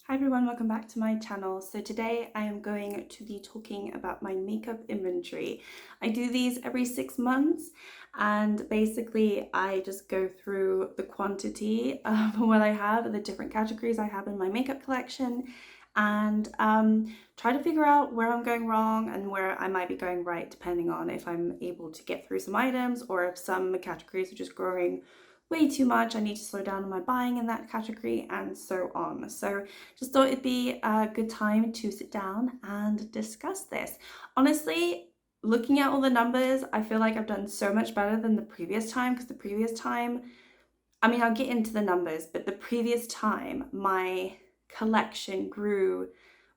Hi everyone, welcome back to my channel. So today I am going to be talking about my makeup inventory. I do these every 6 months and basically I just go through the quantity of what I have, the different categories I have in my makeup collection, and try to figure out where I'm going wrong and where I might be going right, depending on if I'm able to get through some items or if some categories are just growing way too much, I need to slow down on my buying in that category, and so on. So just thought it'd be a good time to sit down and discuss this. Honestly, looking at all the numbers, I feel like I've done so much better than the previous time, because the previous time, I mean, I'll get into the numbers, but the previous time my collection grew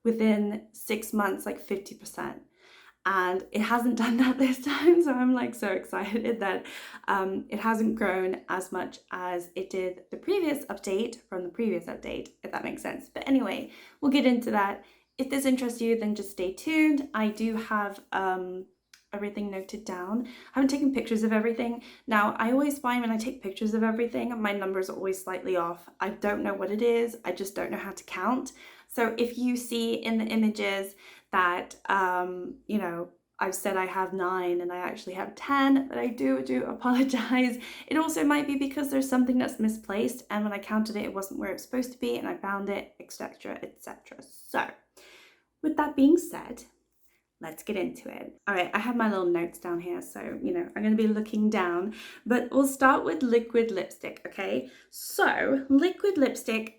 within 6 months like 50%. And it hasn't done that this time, so I'm like so excited that it hasn't grown as much as it did the previous update from the previous update, if that makes sense. But anyway, we'll get into that. If this interests you, then just stay tuned. I do have everything noted down. I haven't taken pictures of everything. Now, I always find when I take pictures of everything, my numbers are always slightly off. I don't know what it is. I just don't know how to count. So if you see in the images that, you know, I've said I have 9 and I actually have 10, but I do apologize. It also might be because there's something that's misplaced, and when I counted it, it wasn't where it's supposed to be, and I found it, etc., etc. So with that being said, let's get into it. All right, I have my little notes down here, so, you know, I'm going to be looking down, but we'll start with liquid lipstick, okay? So liquid lipstick,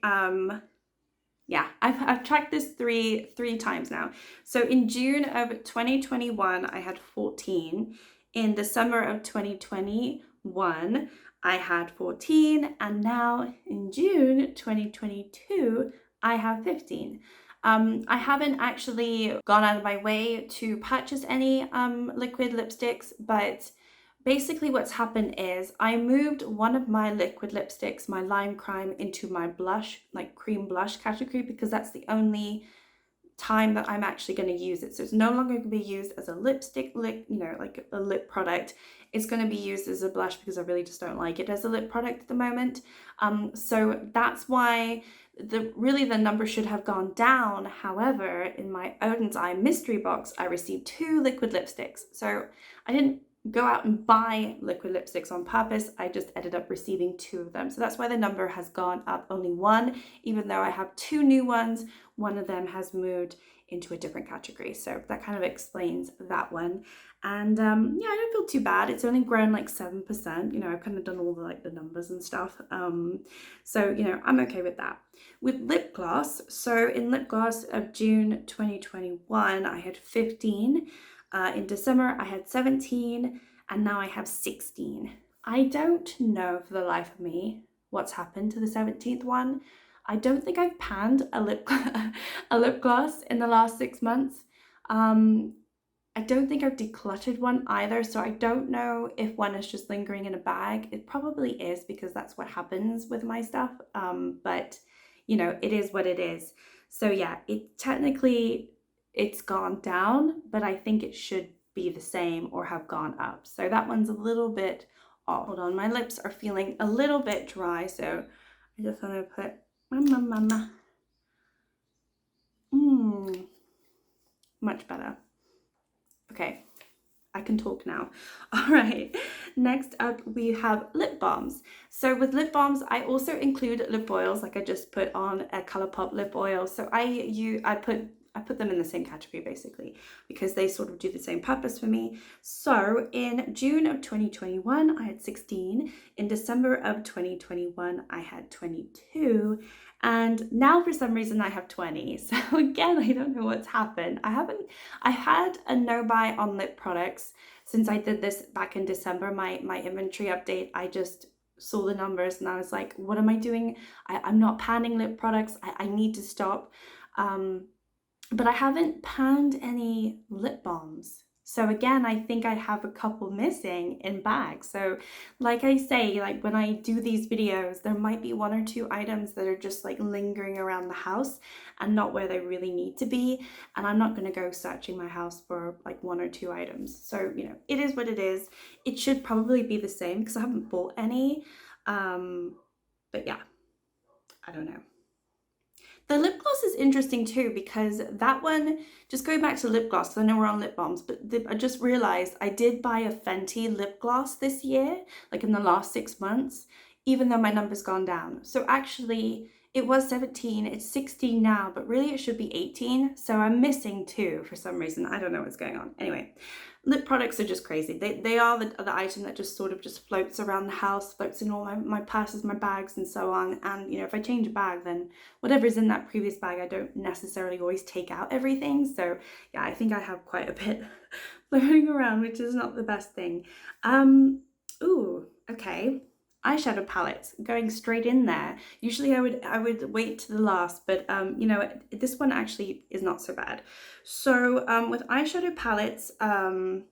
yeah, I've tracked this three times now. So in June of 2021, I had 14. In December of 2021, I had 14. And now in June 2022, I have 15. I haven't actually gone out of my way to purchase any liquid lipsticks, but basically what's happened is I moved one of my liquid lipsticks, my Lime Crime, into my blush, like cream blush category, because that's the only time that I'm actually going to use it. So it's no longer going to be used as a lipstick, you know, like a lip product. It's going to be used as a blush because I really just don't like it as a lip product at the moment. So that's why really the number should have gone down. However, in my Odin's Eye mystery box, I received 2 liquid lipsticks. So I didn't go out and buy liquid lipsticks on purpose. I just ended up receiving 2 of them. So that's why the number has gone up only 1, even though I have 2 new ones. One of them has moved into a different category. So that kind of explains that one. And yeah, I don't feel too bad. It's only grown like 7%. You know, I've kind of done all the numbers and stuff. So, you know, I'm okay with that. With lip gloss, so in lip gloss of June 2021, I had 15. In December, I had 17, and now I have 16. I don't know for the life of me what's happened to the 17th one. I don't think I've panned a lip gloss in the last 6 months. I don't think I've decluttered one either, so I don't know if one is just lingering in a bag. It probably is, because that's what happens with my stuff, but you know, it is what it is. So yeah, it's gone down, but I think it should be the same or have gone up. So that one's a little bit off. Hold on, my lips are feeling a little bit dry, so I just want to put much better. Okay, I can talk now. All right, next up we have lip balms. So with lip balms, I also include lip oils, like I just put on a ColourPop lip oil. So I put them in the same category basically, because they sort of do the same purpose for me. So in June of 2021, I had 16. In December of 2021, I had 22. And now for some reason I have 20. So again, I don't know what's happened. I had a no buy on lip products since I did this back in December, my inventory update. I just saw the numbers and I was like, what am I doing? I'm not panning lip products. I need to stop. But I haven't panned any lip balms. So again, I think I have a couple missing in bags. So like I say, like when I do these videos, there might be 1 or 2 items that are just like lingering around the house and not where they really need to be. And I'm not going to go searching my house for like 1 or 2 items. So, you know, it is what it is. It should probably be the same because I haven't bought any. But yeah, I don't know. The lip gloss is interesting too, because that one, just going back to lip gloss, because I know we're on lip balms, but I just realized I did buy a Fenty lip gloss this year, like in the last 6 months, even though my number's gone down. So actually it was 17, it's 16 now, but really it should be 18. So I'm missing 2 for some reason. I don't know what's going on. Anyway, lip products are just crazy. They are the item that just sort of just floats around the house, floats in all my purses, my bags, and so on. And you know, if I change a bag, then whatever's in that previous bag, I don't necessarily always take out everything. So yeah, I think I have quite a bit floating around, which is not the best thing. Ooh, okay. Eyeshadow palettes, going straight in there. Usually I would wait to the last, but you know, this one actually is not so bad. So with eyeshadow palettes, I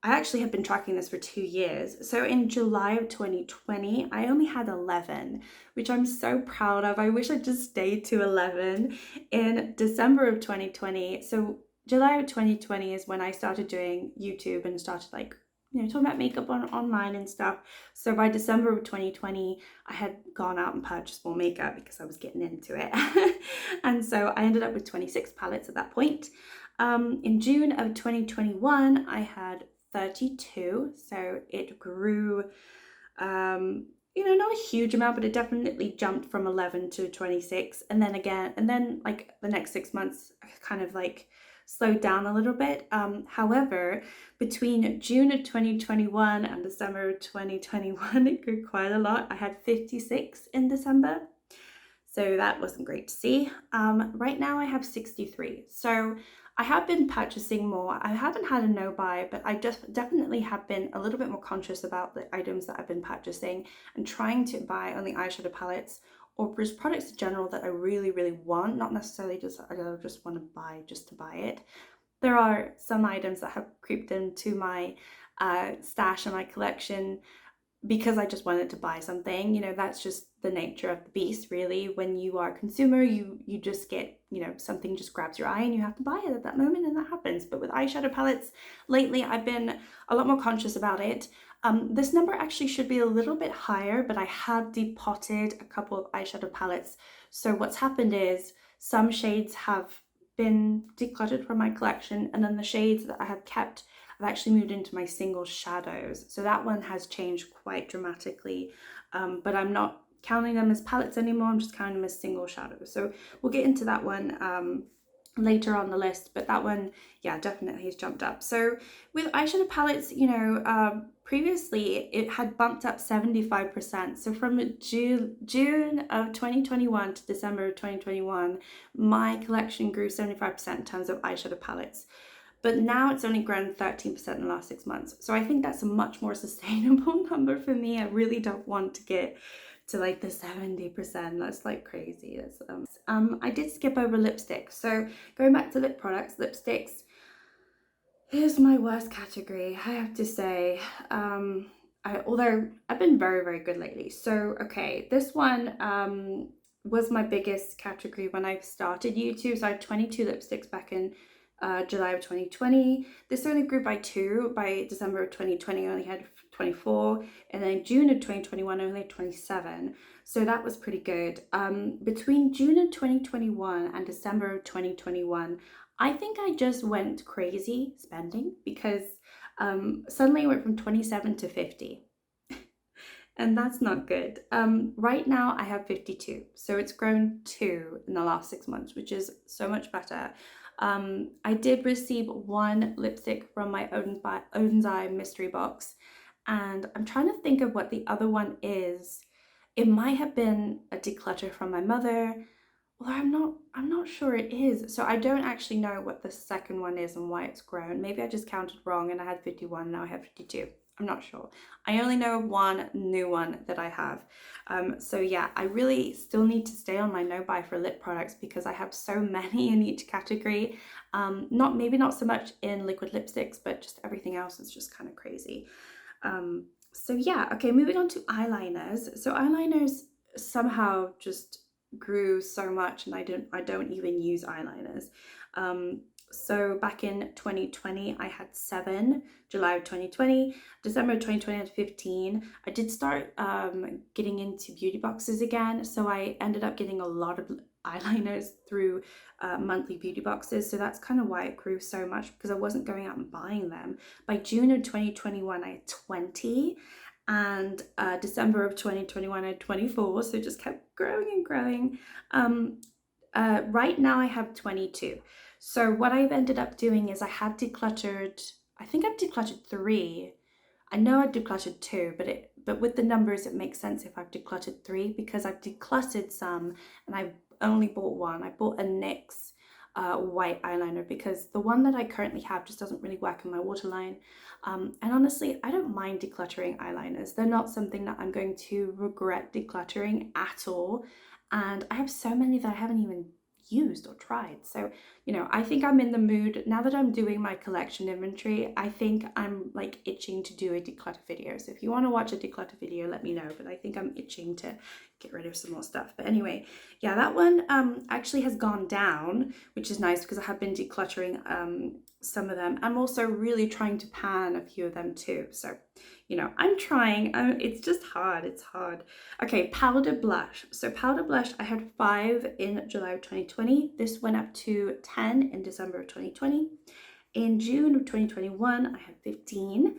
actually have been tracking this for 2 years. So in July of 2020, I only had 11, which I'm so proud of. I wish I just stayed to 11. In December of 2020, so July of 2020 is when I started doing YouTube and started, like, you know, talking about makeup online and stuff. So by December of 2020, I had gone out and purchased more makeup because I was getting into it. And so I ended up with 26 palettes at that point. In June of 2021, I had 32. So it grew, you know, not a huge amount, but it definitely jumped from 11 to 26. And then again, and then like the next 6 months, kind of like slowed down a little bit. However, between June of 2021 and December of 2021, it grew quite a lot. I had 56 in December, so that wasn't great to see. Right now I have 63. So I have been purchasing more. I haven't had a no buy, but I just definitely have been a little bit more conscious about the items that I've been purchasing and trying to buy only eyeshadow palettes or just products in general that I really, really want, not necessarily just I just want to buy just to buy it. There are some items that have creeped into my stash and my collection because I just wanted to buy something. You know, that's just the nature of the beast, really. When you are a consumer, you just get, you know, something just grabs your eye and you have to buy it at that moment, and that happens. But with eyeshadow palettes, lately I've been a lot more conscious about it. This number actually should be a little bit higher, but I have depotted a couple of eyeshadow palettes. So what's happened is some shades have been decluttered from my collection, and then the shades that I have kept, I've actually moved into my single shadows. So that one has changed quite dramatically, but I'm not counting them as palettes anymore. I'm just counting them as single shadows. So we'll get into that one later on the list, but that one, yeah, definitely has jumped up. So with eyeshadow palettes, you know, previously it had bumped up 75%. So from June of 2021 to December of 2021, my collection grew 75% in terms of eyeshadow palettes. But now it's only grown 13% in the last 6 months. So I think that's a much more sustainable number for me. I really don't want to get to like the 70%. That's like crazy. That's, I did skip over lipstick. So going back to lip products, lipsticks, here's my worst category, I have to say. Although I've been very, very good lately. So, okay, this one was my biggest category when I started YouTube. So I had 22 lipsticks back in July of 2020. This only grew by 2. By December of 2020, I only had 24, and then June of 2021, I only had 27. So that was pretty good. Between June of 2021 and December of 2021, I think I just went crazy spending because suddenly I went from 27 to 50. And that's not good. Right now I have 52. So it's grown 2 in the last 6 months, which is so much better. I did receive 1 lipstick from my Oden's Eye mystery box, and I'm trying to think of what the other one is. It might have been a declutter from my mother, although I'm not sure it is. So I don't actually know what the second one is and why it's grown. Maybe I just counted wrong and I had 51, now I have 52. I'm not sure. I only know of 1 new one that I have. So yeah, I really still need to stay on my no buy for lip products because I have so many in each category. Maybe not so much in liquid lipsticks, but just everything else is just kind of crazy. So yeah, okay, moving on to eyeliners. So eyeliners somehow just grew so much, and I don't even use eyeliners. So back in 2020, I had 7, July of 2020, December of 2020, I had 15. I did start getting into beauty boxes again. So I ended up getting a lot of eyeliners through monthly beauty boxes. So that's kind of why it grew so much, because I wasn't going out and buying them. By June of 2021, I had 20. And December of 2021, I had 24. So it just kept growing and growing. Right now I have 22. So what I've ended up doing is I have decluttered, I think I've decluttered 3. I know I've decluttered 2, but with the numbers it makes sense if I've decluttered 3, because I've decluttered some and I've only bought one. I bought a NYX white eyeliner because the one that I currently have just doesn't really work in my waterline. And honestly, I don't mind decluttering eyeliners. They're not something that I'm going to regret decluttering at all. And I have so many that I haven't even used or tried. So, you know, I think I'm in the mood now that I'm doing my collection inventory. I think I'm like itching to do a declutter video. So if you want to watch a declutter video, let me know. But I think I'm itching to get rid of some more stuff. But anyway, yeah, that one actually has gone down, which is nice because I have been decluttering some of them. I'm also really trying to pan a few of them too. So, you know, I'm trying. It's just hard. It's hard. Okay, powder blush. So powder blush, I had 5 in July of 2020. This went up to 10 in December of 2020. In June of 2021, I had 15.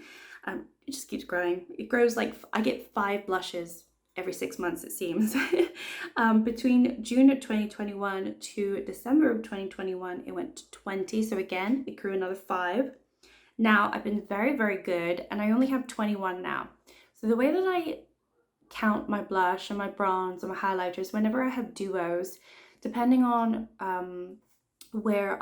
It just keeps growing. It grows like, I get 5 blushes every 6 months, it seems. Between June of 2021 to December of 2021, it went to 20. So again, it grew another 5. Now I've been very, very good, and I only have 21 now. So the way that I count my blush and my bronze and my highlighters, whenever I have duos, depending on where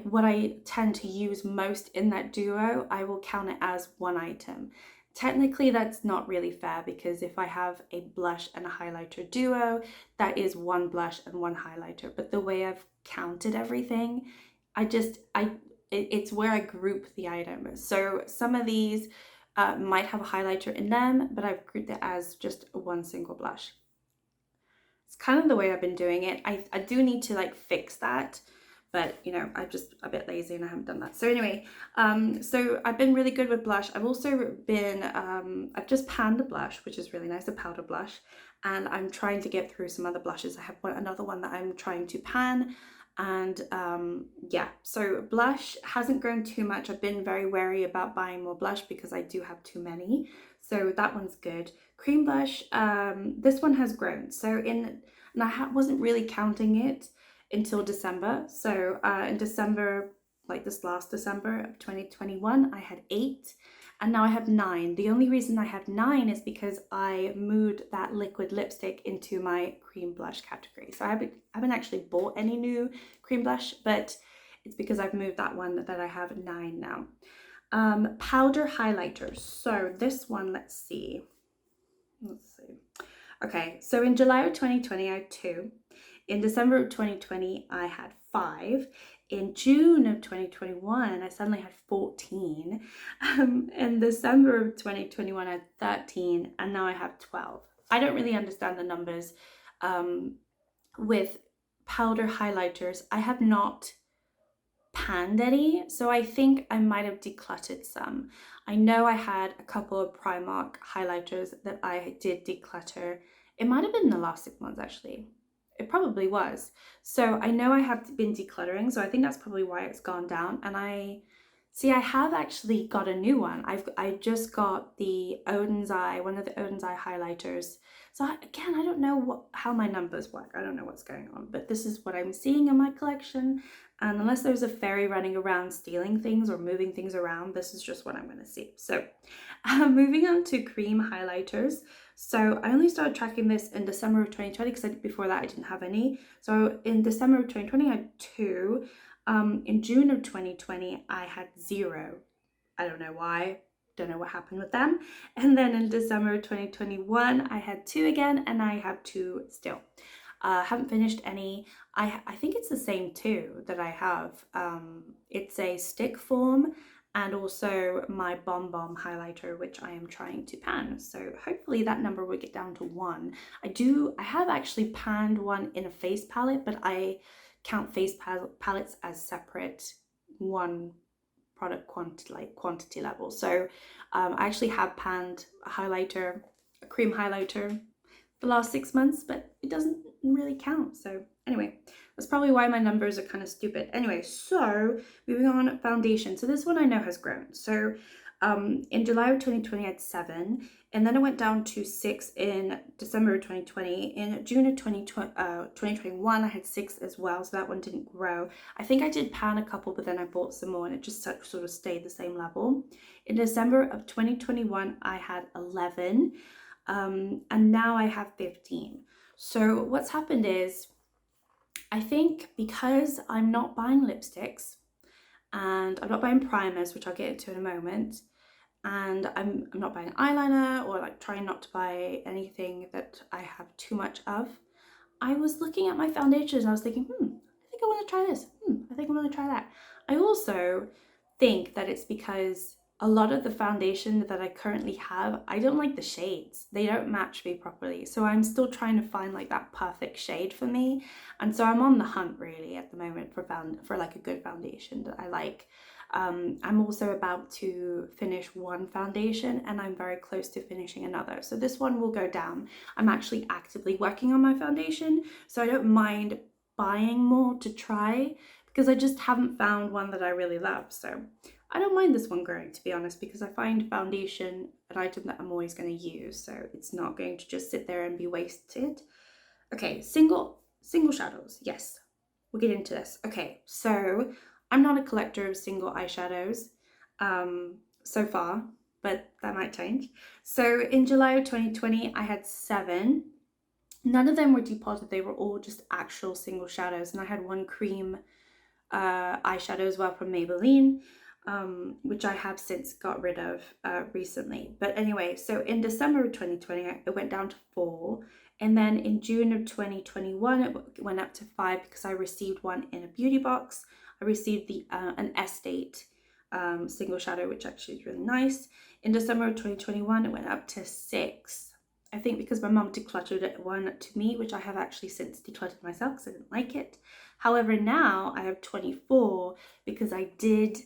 what I tend to use most in that duo, I will count it as one item. Technically, that's not really fair, because if I have a blush and a highlighter duo, that is 1 blush and 1 highlighter. But the way I've counted everything, it's where I group the items. So some of these might have a highlighter in them, but I've grouped it as just 1 single blush. It's kind of the way I've been doing it. I do need to like fix that, but you know, I'm just a bit lazy and I haven't done that. So anyway, so I've been really good with blush. I've also been, I've just panned a blush, which is really nice, a powder blush, and I'm trying to get through some other blushes. I have another one that I'm trying to pan. And yeah, so blush hasn't grown too much. I've been very wary about buying more blush because I do have too many. So that one's good. Cream blush, this one has grown. So and I wasn't really counting it until December. So in December, like this last December of 2021, I had 8. And now I have 9. The only reason I have 9 is because I moved that liquid lipstick into my cream blush category. So I haven't actually bought any new cream blush, but it's because I've moved that one that I have 9 now. Powder highlighters. So this one, let's see. Okay, so in July of 2020, I had 2. In December of 2020, I had 5. In June of 2021, I suddenly had 14. In December of 2021, I had 13, and now I have 12. I don't really understand the numbers with powder highlighters. I have not panned any, so I think I might have decluttered some. I know I had a couple of Primark highlighters that I did declutter. It might have been the last 6 months actually. It probably was. So I know I have been decluttering, so I think that's probably why it's gone down. And I have actually got a new one. I just got the Odin's Eye, one of the Odin's Eye highlighters. So again, I don't know how my numbers work. I don't know what's going on, but this is what I'm seeing in my collection. And unless there's a fairy running around stealing things or moving things around, this is just what I'm going to see. So moving on to cream highlighters. So I only started tracking this in December of 2020 because before that I didn't have any. So in December of 2020 I had 2. In June of 2020 I had 0. I don't know why. Don't know what happened with them. And then in December of 2021 I had 2 again, and I have 2 still. Haven't finished any. I think it's the same 2 that I have. It's a stick form, and also my Bomb Bomb highlighter, which I am trying to pan. So hopefully that number will get down to 1. I have actually panned one in a face palette, but I count face palettes as separate one product quantity level. So I actually have panned a highlighter, a cream highlighter, the last 6 months, but it doesn't really count. So anyway, that's probably why my numbers are kind of stupid. Anyway, so moving on, foundation. So this one I know has grown. So in July of 2020, I had 7, and then I went down to 6 in December of 2020. In June of 2021, I had 6 as well, so that one didn't grow. I think I did pan a couple, but then I bought some more, and it just sort of stayed the same level. In December of 2021, I had 11, and now I have 15. So what's happened is, I think because I'm not buying lipsticks, and I'm not buying primers, which I'll get into in a moment, and I'm not buying eyeliner, or like trying not to buy anything that I have too much of. I was looking at my foundations and I was thinking, I think I want to try this. I think I want to try that. I also think that it's because a lot of the foundation that I currently have, I don't like the shades. They don't match me properly. So I'm still trying to find like that perfect shade for me. And so I'm on the hunt really at the moment for like a good foundation that I like. I'm also about to finish one foundation, and I'm very close to finishing another. So this one will go down. I'm actually actively working on my foundation, so I don't mind buying more to try, because I just haven't found one that I really love. So I don't mind this one growing, to be honest, because I find foundation an item that I'm always going to use, so it's not going to just sit there and be wasted. Okay, single shadows. Yes, we'll get into this. Okay, so I'm not a collector of single eyeshadows so far, but that might change. So in July of 2020, I had 7. None of them were depotted. They were all just actual single shadows. And I had one cream eyeshadow as well from Maybelline, which I have since got rid of recently. But anyway, so in December of 2020, it went down to 4. And then in June of 2021, it went up to 5 because I received one in a beauty box. I received an Estate single shadow, which actually is really nice. In December of 2021, it went up to 6. I think because my mum decluttered one to me, which I have actually since decluttered myself because I didn't like it. However, now I have 24 because I did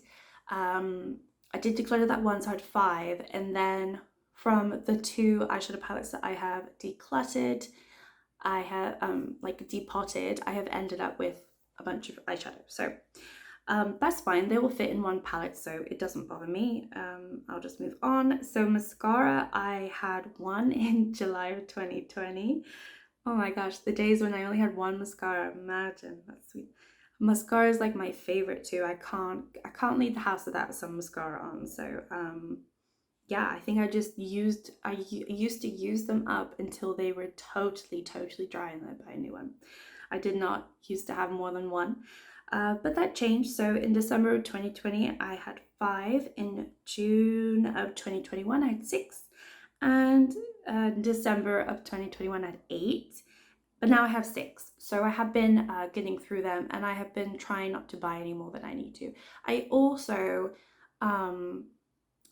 declutter that one, so I had 5, and then from the 2 eyeshadow palettes that I have decluttered, I have like depotted, I have ended up with a bunch of eyeshadow. So that's fine, they will fit in one palette, so it doesn't bother me. I'll just move on. So mascara, I had 1 in July of 2020. Oh my gosh, the days when I only had 1 mascara, imagine, that's sweet. Mascara is like my favorite too. I can't leave the house without some mascara on. So yeah, I think I used to use them up until they were totally dry, and then I buy a new one. I did not used to have more than 1, but that changed. So in December of 2020, I had 5. In June of 2021, I had 6, and December of 2021, I had 8. But now I have 6. So I have been getting through them, and I have been trying not to buy any more than I need to. I also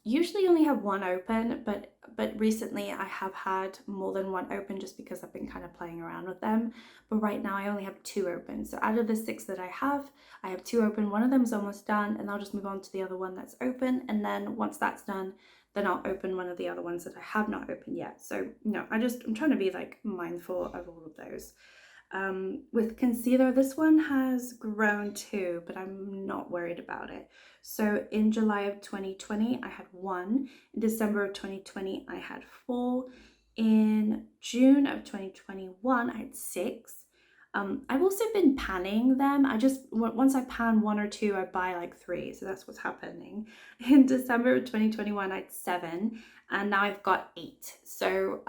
usually only have 1 open, but recently I have had more than 1 open just because I've been kind of playing around with them. But right now I only have 2 open. So out of the 6 that I have 2 open. One of them is almost done, and I'll just move on to the other one that's open. And then once that's done, then I'll open one of the other ones that I have not opened yet. So no, I'm trying to be like mindful of all of those. With concealer, this one has grown too, but I'm not worried about it. So in July of 2020, I had 1. In December of 2020, I had 4. In June of 2021, I had 6. I've also been panning them. Once I pan 1 or 2, I buy like 3. So that's what's happening. In December of 2021, I had 7, and now I've got 8. So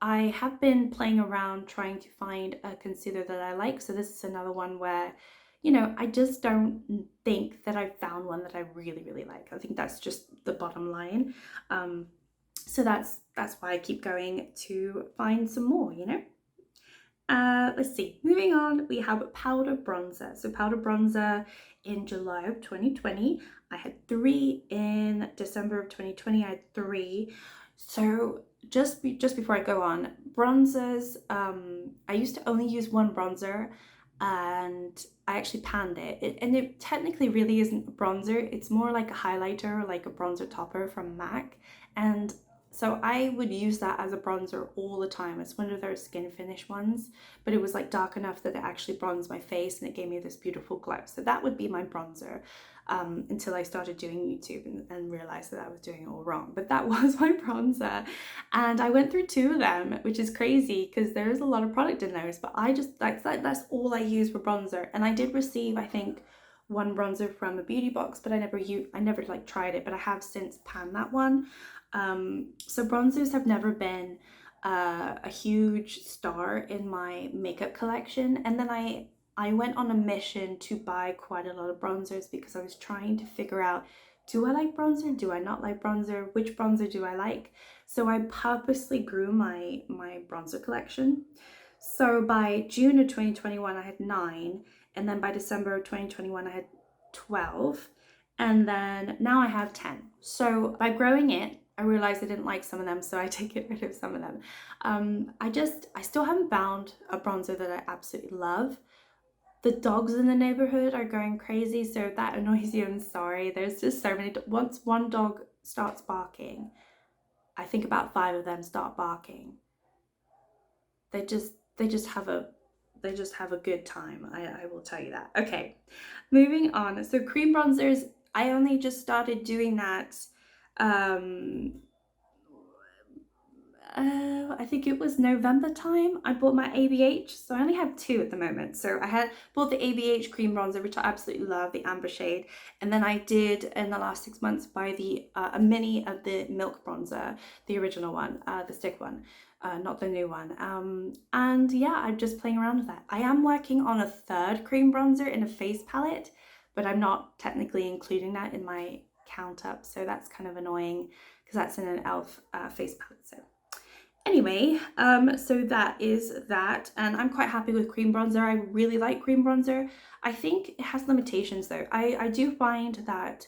I have been playing around trying to find a concealer that I like. So this is another one where, you know, I just don't think that I've found one that I really like. I think that's just the bottom line. So that's why I keep going to find some more, you know. Let's see, moving on, we have powder bronzer. So powder bronzer in July of 2020, I had 3. In December of 2020, I had 3. So just before I go on, bronzers, I used to only use 1 bronzer, and I actually panned it. And it technically really isn't a bronzer. It's more like a highlighter, like a bronzer topper from MAC. And so I would use that as a bronzer all the time. It's one of their skin finish ones, but it was like dark enough that it actually bronzed my face and it gave me this beautiful glow. So that would be my bronzer. Until I started doing YouTube and realized that I was doing it all wrong. But that was my bronzer. And I went through 2 of them, which is crazy because there is a lot of product in those. But I just, that's all I use for bronzer. And I did receive, I think, 1 bronzer from a beauty box, but I never like tried it. But I have since panned that one. So bronzers have never been a huge star in my makeup collection. And then I went on a mission to buy quite a lot of bronzers because I was trying to figure out, do I like bronzer? Do I not like bronzer? Which bronzer do I like? So I purposely grew my bronzer collection. So by June of 2021, I had 9. And then by December of 2021, I had 12. And then now I have 10. So by growing it, I realized I didn't like some of them, so I did get rid of some of them. I still haven't found a bronzer that I absolutely love. The dogs in the neighborhood are going crazy, so if that annoys you, I'm sorry. There's just so many. Once one dog starts barking, I think about 5 of them start barking. They just have a good time. I will tell you that. Okay, moving on. So cream bronzers, I only just started doing that. I think it was November time. I bought my ABH, so I only have 2 at the moment. So I had bought the ABH cream bronzer, which I absolutely love, the amber shade, and then I did in the last 6 months buy the a mini of the Milk bronzer, the original one, the stick one, not the new one. And yeah, I'm just playing around with that. I am working on a 3rd cream bronzer in a face palette, but I'm not technically including that in my count up, so that's kind of annoying because that's in an e.l.f. Face palette. So anyway, so that is that, and I'm quite happy with cream bronzer. I really like cream bronzer. I think it has limitations though. I do find that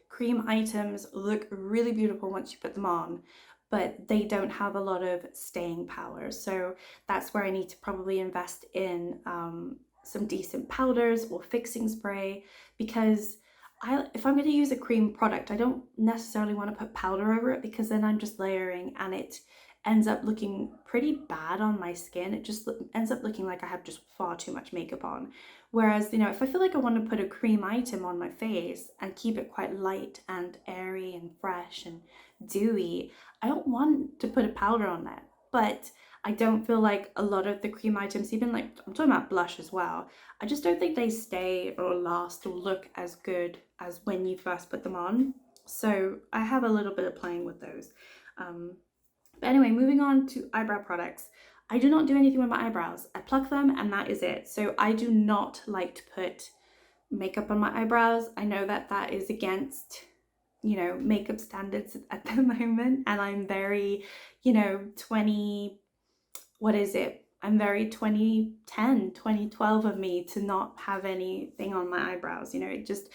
cream items look really beautiful once you put them on, but they don't have a lot of staying power. So that's where I need to probably invest in some decent powders or fixing spray, because if I'm going to use a cream product, I don't necessarily want to put powder over it, because then I'm just layering and it ends up looking pretty bad on my skin. It just ends up looking like I have just far too much makeup on. Whereas, you know, if I feel like I want to put a cream item on my face and keep it quite light and airy and fresh and dewy, I don't want to put a powder on that. But I don't feel like a lot of the cream items, even like, I'm talking about blush as well, I just don't think they stay or last or look as good as when you first put them on. So I have a little bit of playing with those. But anyway, moving on to eyebrow products. I do not do anything with my eyebrows. I pluck them and that is it. So I do not like to put makeup on my eyebrows. I know that that is against, you know, makeup standards at the moment, and I'm very, you know, I'm very 2010, 2012 of me to not have anything on my eyebrows. You know, it just,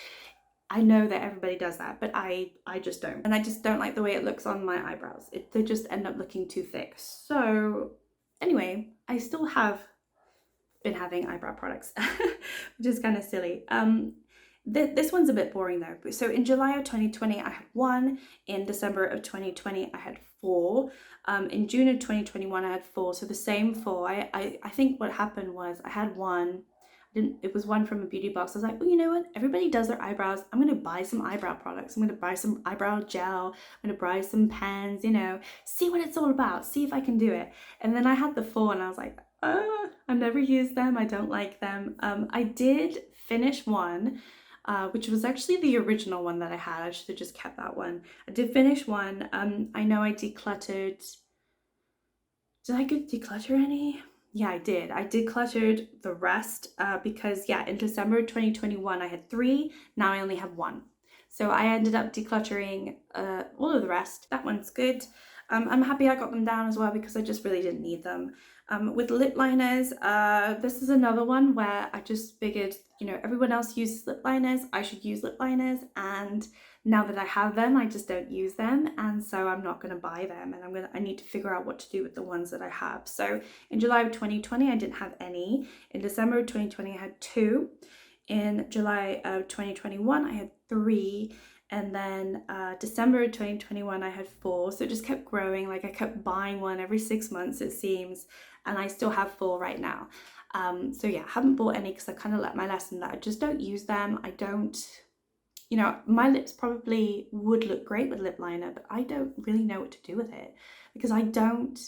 I know that everybody does that, but I just don't. And I just don't like the way it looks on my eyebrows. They just end up looking too thick. So anyway, I still have been having eyebrow products, which is kind of silly. This one's a bit boring though. So in July of 2020, I had 1. In December of 2020, I had 4. In June of 2021, I had 4. So the same 4. I think what happened was I had 1. It was 1 from a beauty box. I was like, well, you know what? Everybody does their eyebrows. I'm going to buy some eyebrow products. I'm going to buy some eyebrow gel. I'm going to buy some pens, you know, see what it's all about. See if I can do it. And then I had the 4 and I was like, I've never used them. I don't like them. I did finish 1, which was actually the original one that I had. I should have just kept that one. I did finish 1. I know I decluttered. Did I declutter any? Yeah, I did. I decluttered the rest because, yeah, in December 2021, I had 3. Now I only have 1. So I ended up decluttering all of the rest. That one's good. I'm happy I got them down as well because I just really didn't need them. With lip liners, this is another one where I just figured, you know, everyone else uses lip liners. I should use lip liners. And now that I have them, I just don't use them, and so I'm not going to buy them, and I need to figure out what to do with the ones that I have. So in July of 2020 I didn't have any. In December of 2020 I had 2. In July of 2021 I had 3, and then December of 2021 I had 4. So it just kept growing. Like I kept buying one every 6 months, it seems, and I still have 4 right now. So yeah, I haven't bought any because I kind of learnt my lesson that I just don't use them. I don't, you know, my lips probably would look great with lip liner, but I don't really know what to do with it because I don't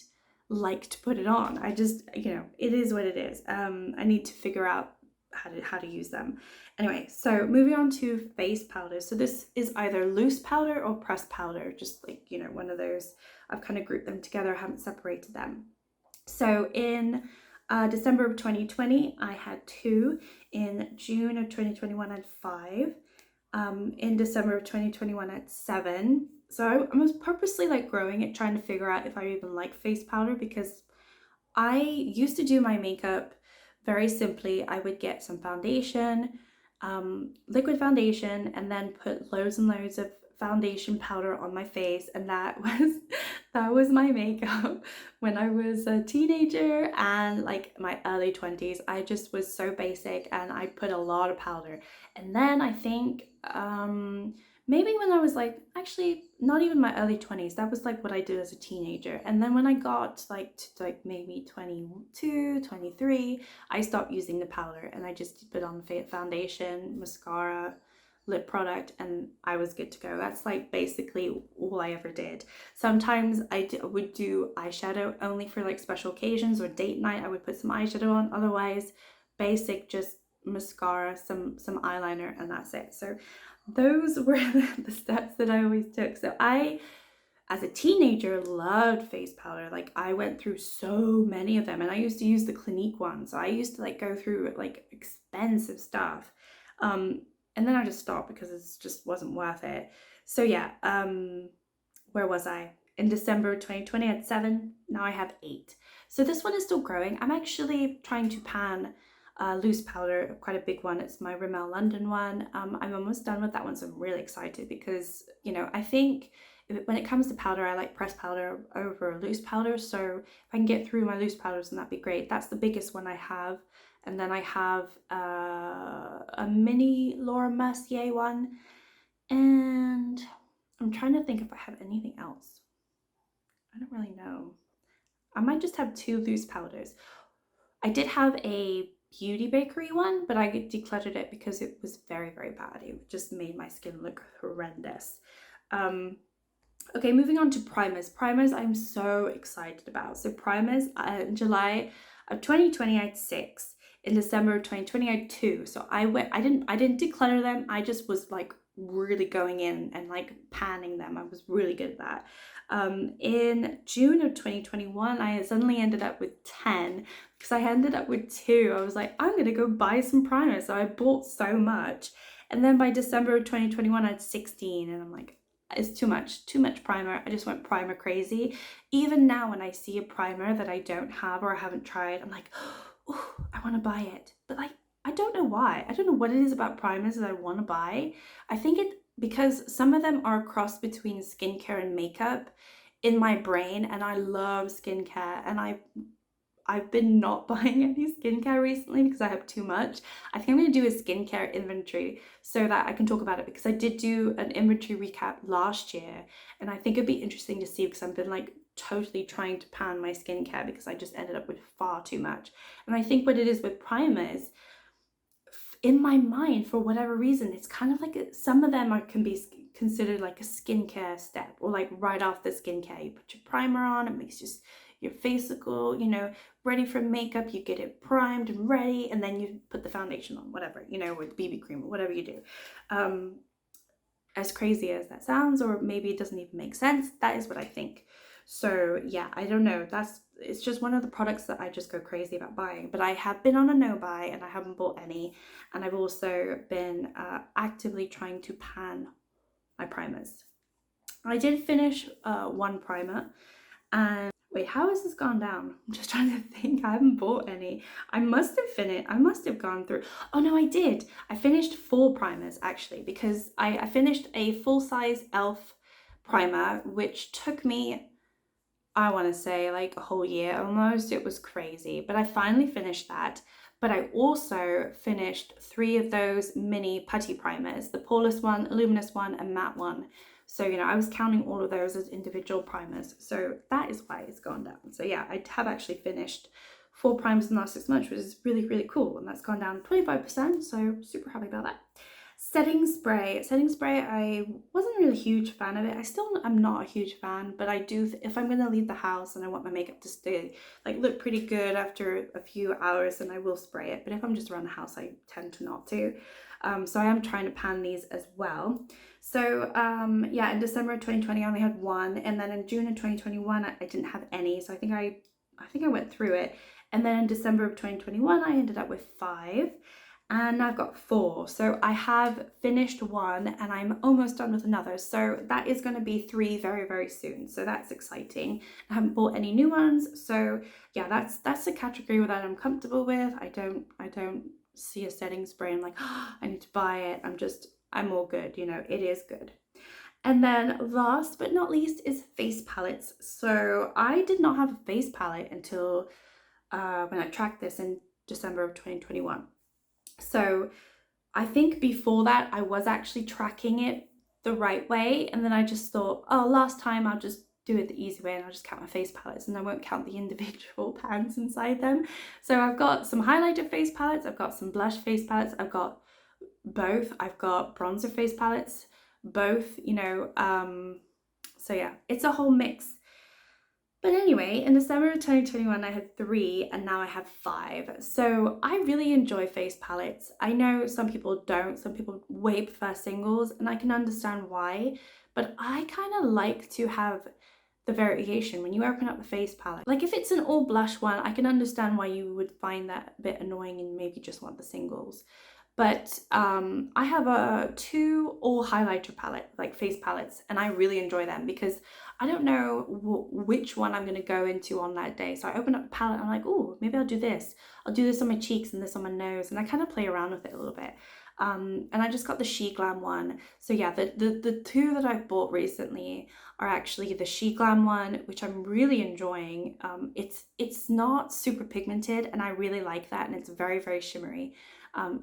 like to put it on. I just, you know, it is what it is. I need to figure out how to use them. Anyway, so moving on to face powder. So this is either loose powder or pressed powder, just like, you know, one of those. I've kind of grouped them together, I haven't separated them. So in December of 2020 I had 2. In June of 2021 I had 5. In December of 2021 I had 7. So I was purposely like growing it, trying to figure out if I even like face powder, because I used to do my makeup very simply. I would get some foundation, liquid foundation, and then put loads and loads of foundation powder on my face, and that was my makeup when I was a teenager and like my early 20s. I just was so basic and I put a lot of powder. And then I think maybe when I was like, actually not even my early 20s, that was like what I did as a teenager. And then when I got like to like maybe 22, 23, I stopped using the powder and I just put on foundation, mascara, lip product, and I was good to go. That's like basically all I ever did. Sometimes I would do eyeshadow only for like special occasions or date night. I would put some eyeshadow on. Otherwise, basic, just mascara, some eyeliner, and that's it. So those were the steps that I always took. So I, as a teenager, loved face powder. Like I went through so many of them, and I used to use the Clinique ones. So I used to like go through like expensive stuff. And then I just stopped because it just wasn't worth it. So yeah, where was I? In December 2020 I had 7, now I have 8. So this one is still growing. I'm actually trying to pan loose powder, quite a big one. It's my Rimmel London one. I'm almost done with that one, so I'm really excited because, you know, I think when it comes to powder, I like pressed powder over loose powder. So if I can get through my loose powders, then that'd be great. That's the biggest one I have. And then I have a mini Laura Mercier one. And I'm trying to think if I have anything else. I don't really know. I might just have 2 loose powders. I did have a Beauty Bakery one, but I decluttered it because it was very, very bad. It just made my skin look horrendous. Okay, moving on to primers. Primers I'm so excited about. So primers, in July of 2020 I had 6. In December of 2020 I had 2. So I didn't declutter them. I just was like really going in and like panning them. I was really good at that. In June of 2021 I suddenly ended up with 10 because I ended up with 2. I was like, I'm gonna go buy some primer. So I bought so much. And then by December of 2021 I had 16, and I'm like, it's too much primer. I just went primer crazy. Even now when I see a primer that I don't have or I haven't tried, I'm like, oh, I want to buy it. But like, I don't know why. I don't know what it is about primers that I want to buy. I think it because some of them are a cross between skincare and makeup in my brain, and I love skincare, and I've been not buying any skincare recently because I have too much. I think I'm going to do a skincare inventory so that I can talk about it, because I did do an inventory recap last year, and I think it'd be interesting to see because I've been like totally trying to pan my skincare because I just ended up with far too much. And I think what it is with primers, in my mind, for whatever reason, it's kind of like some of them can be considered like a skincare step, or like right off the skincare. You put your primer on, it makes your face look all, you know, ready for makeup. You get it primed and ready, and then you put the foundation on, whatever, you know, with BB cream or whatever you do. As crazy as that sounds, or maybe it doesn't even make sense, that is what I think. So yeah, I don't know, it's just one of the products that I just go crazy about buying. But I have been on a no buy and I haven't bought any, and I've also been actively trying to pan my primers. I did finish one primer, and Wait, how has this gone down? I'm just trying to think. I haven't bought any. I must have gone through. Oh no, I did. I finished 4 primers actually, because I finished a full-size e.l.f. primer, which took me, I want to say, like a whole year almost. It was crazy, but I finally finished that. But I also finished 3 of those mini putty primers, the poreless one, luminous one, and matte one. So, you know, I was counting all of those as individual primers. So that is why it's gone down. So yeah, I have actually finished 4 primers in the last 6 months, which is really, really cool. And that's gone down 25%. So super happy about that. Setting spray, I wasn't really a huge fan of it. I still am not a huge fan, but I do, if I'm gonna leave the house and I want my makeup to stay, like, look pretty good after a few hours, then I will spray it. But if I'm just around the house, I tend to not to. So I am trying to pan these as well. So yeah, in December of 2020, I only had 1, and then in June of 2021, I didn't have any. So I think I went through it. And then in December of 2021, I ended up with 5. And I've got 4, so I have finished 1 and I'm almost done with another, so that is going to be 3 very, very soon, so that's exciting. I haven't bought any new ones, so yeah, that's a category that I'm comfortable with. I don't see a setting spray and like, oh, I need to buy it. I'm all good, you know, it is good. And then last but not least is face palettes. So I did not have a face palette until when I tracked this in December of 2021. So I think before that I was actually tracking it the right way, and then I just thought, oh, last time I'll just do it the easy way and I'll just count my face palettes and I won't count the individual pans inside them. So I've got some highlighter face palettes, I've got some blush face palettes, I've got both, I've got bronzer face palettes, both, you know, so yeah, it's a whole mix. But anyway, in December of 2021, I had 3 and now I have 5. So I really enjoy face palettes. I know some people don't, some people way prefer singles, and I can understand why, but I kind of like to have the variation when you open up the face palette. Like if it's an all blush one, I can understand why you would find that a bit annoying and maybe just want the singles. But I have a 2 all highlighter palette, like face palettes, and I really enjoy them because I don't know which one I'm going to go into on that day. So I open up the palette and I'm like, oh, maybe I'll do this. I'll do this on my cheeks and this on my nose, and I kind of play around with it a little bit. And I just got the She Glam one. So yeah, the 2 that I've bought recently are actually the She Glam one, which I'm really enjoying. It's not super pigmented, and I really like that, and it's very, very shimmery.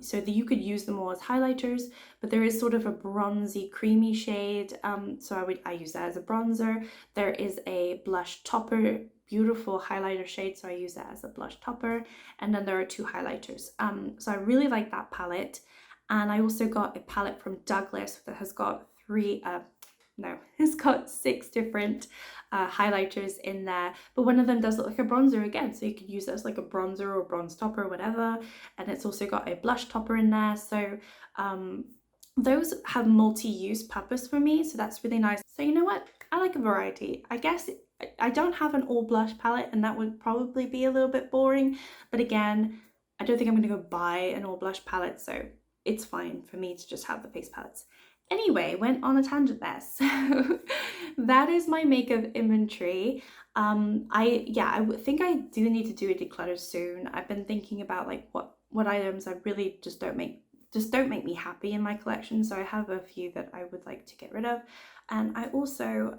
So that you could use them all as highlighters, but there is sort of a bronzy creamy shade, so I use that as a bronzer. There is a blush topper, beautiful highlighter shade, so I use that as a blush topper, and then there are 2 highlighters. So I really like that palette, and I also got a palette from Douglas that has got it's got 6 different highlighters in there, but one of them does look like a bronzer again, so you could use it as like a bronzer or bronze topper or whatever. And it's also got a blush topper in there, so those have multi-use purpose for me, so that's really nice. So you know what, I like a variety. I guess I don't have an all blush palette, and that would probably be a little bit boring, but again, I don't think I'm going to go buy an all blush palette, so it's fine for me to just have the face palettes. Anyway, went on a tangent there. So that is my makeup inventory. I think I do need to do a declutter soon. I've been thinking about like what items I really just don't make me happy in my collection. So I have a few that I would like to get rid of. And I also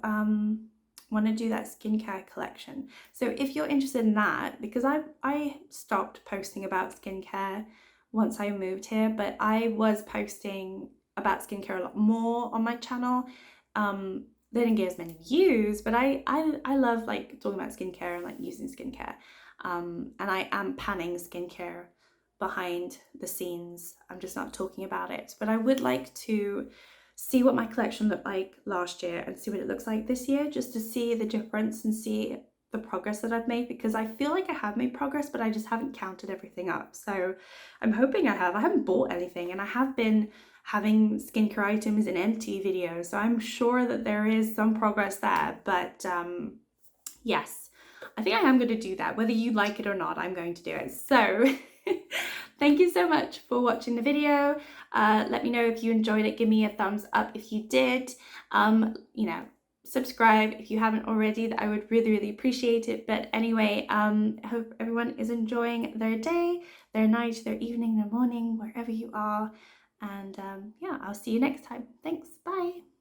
want to do that skincare collection. So if you're interested in that, because I stopped posting about skincare once I moved here, but I was posting about skincare a lot more on my channel. They didn't get as many views, but I love like talking about skincare and like using skincare. And I am panning skincare behind the scenes. I'm just not talking about it, but I would like to see what my collection looked like last year and see what it looks like this year, just to see the difference and see the progress that I've made, because I feel like I have made progress, but I just haven't counted everything up. So I'm hoping I have. I haven't bought anything, and I have been having skincare items in empty videos, so I'm sure that there is some progress there. But yes, I think I am going to do that. Whether you like it or not, I'm going to do it. So thank you so much for watching the video. Let me know if you enjoyed it. Give me a thumbs up if you did. You know, subscribe if you haven't already. That I would really appreciate it. But anyway, I hope everyone is enjoying their day, their night, their evening, their morning, wherever you are. And yeah, I'll see you next time. Thanks. Bye.